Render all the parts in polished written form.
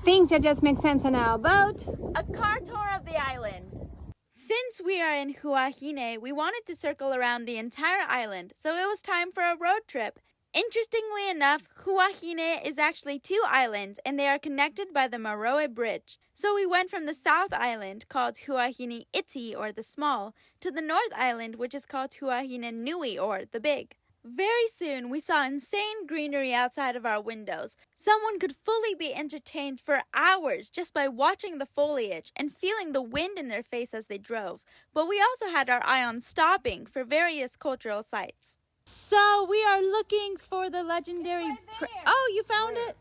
things that just make sense on our boat. A car tour of the island. Since we are in Huahine, we wanted to circle around the entire island, so it was time for a road trip. Interestingly enough, Huahine is actually 2 islands, and they are connected by the Maroe Bridge. So we went from the South Island, called Huahine Iti, or the Small, to the North Island, which is called Huahine Nui, or the Big. Very soon, we saw insane greenery outside of our windows. Someone could fully be entertained for hours just by watching the foliage and feeling the wind in their face as they drove. But we also had our eye on stopping for various cultural sites. So we are looking for the legendary... Oh, you found it?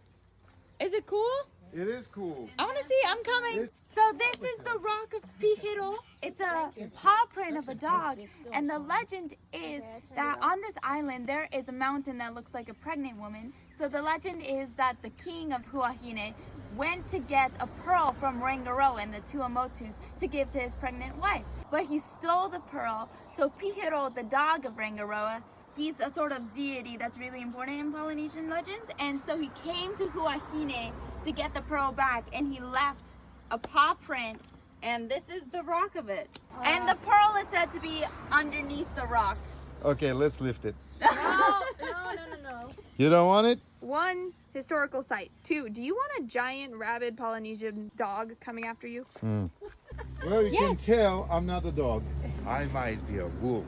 Is it cool? It is cool. I want to see. I'm coming. So this is the rock of Pihiro. It's a paw print of a dog. And the legend is that on this island there is a mountain that looks like a pregnant woman. So the legend is that the king of Huahine went to get a pearl from Rangaroa and the Tuamotus to give to his pregnant wife. But he stole the pearl. So Pihiro, the dog of Rangaroa, he's a sort of deity that's really important in Polynesian legends. And so he came to Huahine to get the pearl back, and he left a paw print, and this is the rock of it. And the pearl is said to be underneath the rock. Okay, let's lift it. No. You don't want it? 1, historical site. 2, do you want a giant rabid Polynesian dog coming after you? Well, you can tell I'm not a dog. I might be a wolf.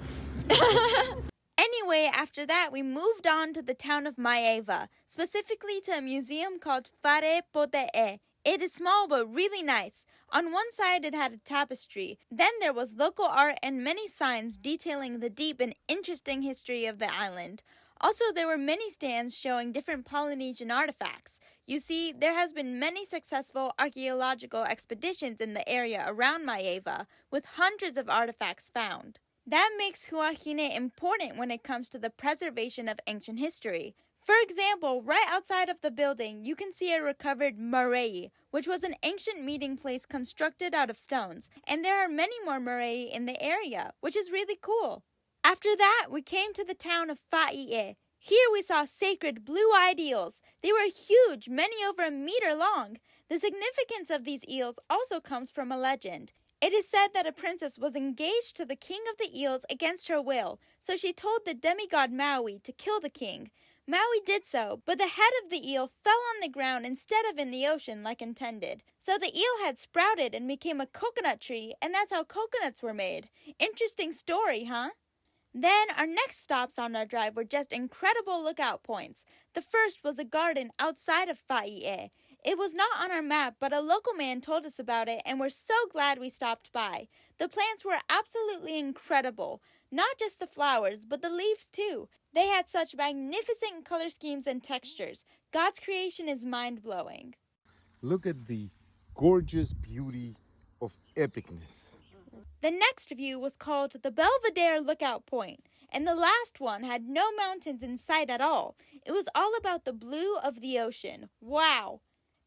Anyway, after that, we moved on to the town of Maeva, specifically to a museum called Whare Pote'e. It is small but really nice. On one side, it had a tapestry. Then there was local art and many signs detailing the deep and interesting history of the island. Also, there were many stands showing different Polynesian artifacts. You see, there has been many successful archaeological expeditions in the area around Maeva, with hundreds of artifacts found. That makes Huahine important when it comes to the preservation of ancient history. For example, right outside of the building, you can see a recovered marae, which was an ancient meeting place constructed out of stones, and there are many more marae in the area, which is really cool. After that, we came to the town of Fa'i'e. Here we saw sacred blue-eyed eels. They were huge, many over a meter long. The significance of these eels also comes from a legend. It is said that a princess was engaged to the king of the eels against her will, so she told the demigod Maui to kill the king. Maui did so, but the head of the eel fell on the ground instead of in the ocean like intended. So the eel had sprouted and became a coconut tree, and that's how coconuts were made. Interesting story, huh? Then our next stops on our drive were just incredible lookout points. The first was a garden outside of Fa'i'e. It was not on our map, but a local man told us about it, and we're so glad we stopped by. The plants were absolutely incredible. Not just the flowers, but the leaves too. They had such magnificent color schemes and textures. God's creation is mind-blowing. Look at the gorgeous beauty of epicness. The next view was called the Belvedere Lookout Point, and the last one had no mountains in sight at all. It was all about the blue of the ocean. Wow!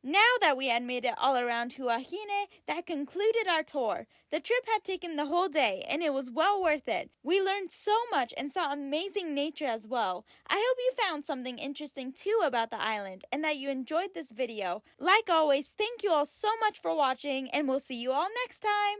Now that we had made it all around Huahine, that concluded our tour. The trip had taken the whole day, and it was well worth it. We learned so much and saw amazing nature as well. I hope you found something interesting too about the island, and that you enjoyed this video. Like always, thank you all so much for watching, and we'll see you all next time.